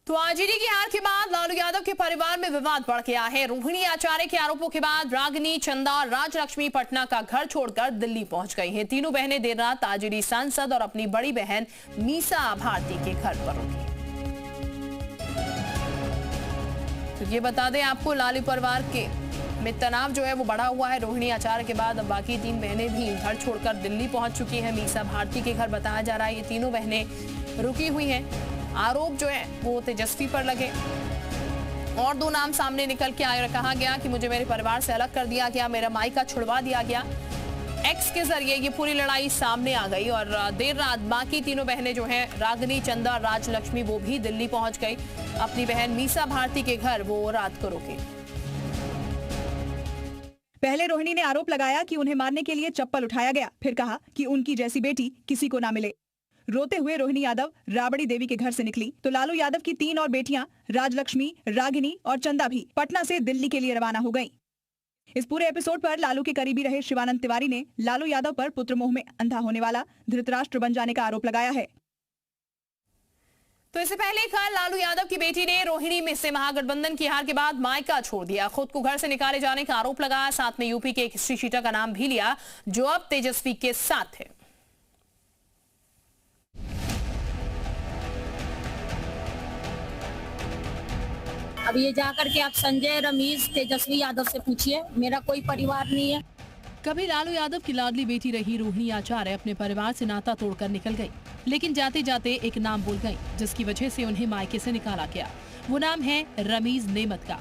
तो आरजेडी की हार के बाद लालू यादव के परिवार में विवाद बढ़ गया है। रोहिणी आचार्य के आरोपों के बाद रागिनी, चंदा और राजलक्ष्मी पटना का घर छोड़कर दिल्ली पहुंच गई हैं। तीनों बहनें देर रात आरजेडी सांसद और अपनी बड़ी बहन मीसा भारती के घर पर रुकी। तो ये बता दें आपको, लालू परिवार के में तनाव जो है वो बढ़ा हुआ है। रोहिणी आचार्य के बाद अब बाकी तीन बहनें भी घर छोड़कर दिल्ली पहुंच चुकी हैं। मीसा भारती के घर बताया जा रहा है ये तीनों बहनें रुकी हुई हैं। आरोप जो है वो तेजस्वी पर लगे और दो नाम सामने निकल के आए। कहा गया कि मुझे मेरे परिवार से अलग कर दिया गया, मेरा मायका छुड़वा दिया गया। एक्स के जरिए ये पूरी लड़ाई सामने आ गई और देर रात बाकी तीनों बहनें जो हैं, रागिनी, चंदा, राजलक्ष्मी, वो भी दिल्ली पहुंच गई। अपनी बहन मीसा भारती के घर वो रात को रुकी। पहले रोहिणी ने आरोप लगाया कि उन्हें मारने के लिए चप्पल उठाया गया, फिर कहा कि उनकी जैसी बेटी किसी को ना मिले। रोते हुए रोहिणी यादव राबड़ी देवी के घर से निकली तो लालू यादव की तीन और बेटियां राजलक्ष्मी, रागिनी और चंदा भी पटना से दिल्ली के लिए रवाना हो गईं। इस पूरे एपिसोड पर लालू के करीबी रहे शिवानंद तिवारी ने लालू यादव पर पुत्र मोह में अंधा होने वाला, धृतराष्ट्र बन जाने का आरोप लगाया है। तो इससे पहले कल लालू यादव की बेटी ने रोहिणी में से महागठबंधन की हार के बाद मायका छोड़ दिया, खुद को घर से निकाले जाने का आरोप लगाया। साथ में यूपी के एक हिस्ट्री शीटर का नाम भी लिया जो अब तेजस्वी के साथ है। अब ये जाकर के आप संजय, रमेश, तेजस्वी यादव से पूछिए, मेरा कोई परिवार नहीं है। कभी लालू यादव की लाडली बेटी रही रोहिणी आचार्य अपने परिवार से नाता तोड़कर निकल गई, लेकिन जाते जाते एक नाम भूल गई जिसकी वजह से उन्हें मायके से निकाला गया। वो नाम है रमीज नेमत का।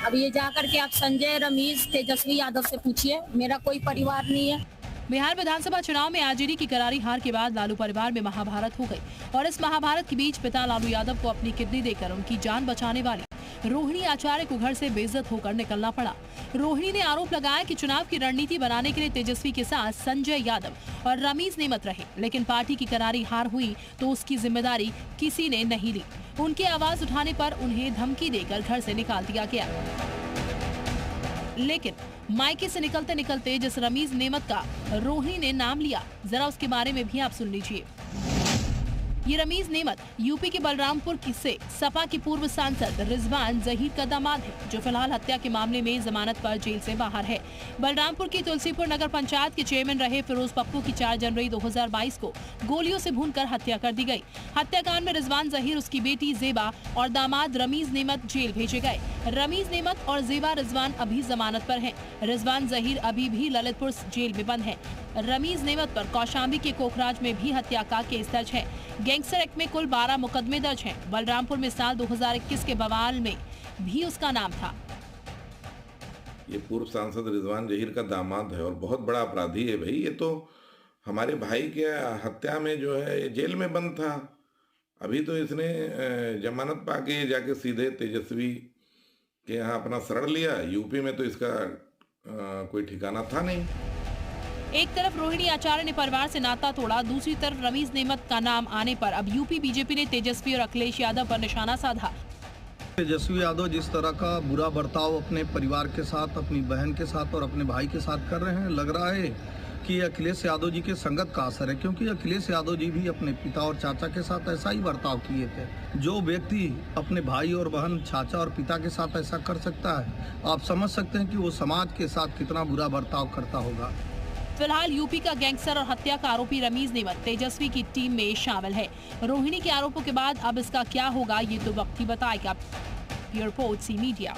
अब ये जाकर के आप संजय, रमेश, तेजस्वी यादव से पूछिए, मेरा कोई परिवार नहीं है। बिहार विधानसभा चुनाव में आरजेडी की करारी हार के बाद लालू परिवार में महाभारत हो गई और इस महाभारत के बीच पिता लालू यादव को अपनी किडनी देकर उनकी जान बचाने वाली रोहिणी आचार्य को घर से बेइज्जत होकर निकलना पड़ा। रोहिणी ने आरोप लगाया कि चुनाव की रणनीति बनाने के लिए तेजस्वी के साथ संजय यादव और रमीज नेमत रहे, लेकिन पार्टी की करारी हार हुई तो उसकी जिम्मेदारी किसी ने नहीं ली। उनकी आवाज उठाने पर उन्हें धमकी देकर घर से निकाल दिया गया। लेकिन मायके से निकलते निकलते जिस रमीज नेमत का रोहिणी ने नाम लिया, जरा उसके बारे में भी आप सुन लीजिए। ये रमीज नेमत यूपी के बलरामपुर से सपा के पूर्व सांसद रिजवान जहीर का दामाद है, जो फिलहाल हत्या के मामले में जमानत पर जेल से बाहर है। बलरामपुर की तुलसीपुर नगर पंचायत के चेयरमैन रहे फिरोज पप्पू की 4 जनवरी 2022 को गोलियों से भूनकर हत्या कर दी गई। हत्याकांड में रिजवान जहीर, उसकी बेटी जेबा और दामाद रमीज नेमत जेल भेजे गए। रमीज नेमत और जेबा रिजवान अभी जमानत पर हैं। रिजवान जहीर अभी भी ललितपुर जेल में बंद है। रमीज नेमत पर कौशाम्बी के कोखराज में भी हत्या का केस दर्ज है। गैंगस्टर एक्ट में कुल 12 मुकदमे दर्ज हैं। बलरामपुर में साल 2021 के बवाल में भी उसका नाम था। ये पूर्व सांसद रिजवान जहीर का दामाद है और बहुत बड़ा अपराधी है भाई। ये तो हमारे भाई के हत्या में जो है जेल में बंद था। अभी तो इसने जमानत पाके जाके सीधे तेजस्वी के यहाँ अपना शरण लिया। यूपी में तो इसका कोई ठिकाना था नहीं। एक तरफ रोहिणी आचार्य ने परिवार से नाता तोड़ा, दूसरी तरफ रमीज नेमत का नाम आने पर अब यूपी बीजेपी ने तेजस्वी और अखिलेश यादव पर निशाना साधा। तेजस्वी यादव जिस तरह का बुरा बर्ताव अपने परिवार के साथ, अपनी बहन के साथ और अपने भाई के साथ कर रहे हैं, लग रहा है कि अखिलेश यादव जी के संगत का असर है, क्योंकि अखिलेश यादव जी भी अपने पिता और चाचा के साथ ऐसा ही बर्ताव किए थे। जो व्यक्ति अपने भाई और बहन, चाचा और पिता के साथ ऐसा कर सकता है, आप समझ सकते हैं कि वो समाज के साथ कितना बुरा बर्ताव करता होगा। फिलहाल यूपी का गैंगस्टर और हत्या का आरोपी रमीज नेमत तेजस्वी की टीम में शामिल है। रोहिणी के आरोपों के बाद अब इसका क्या होगा ये तो वक्त ही बताएगा। Report C media.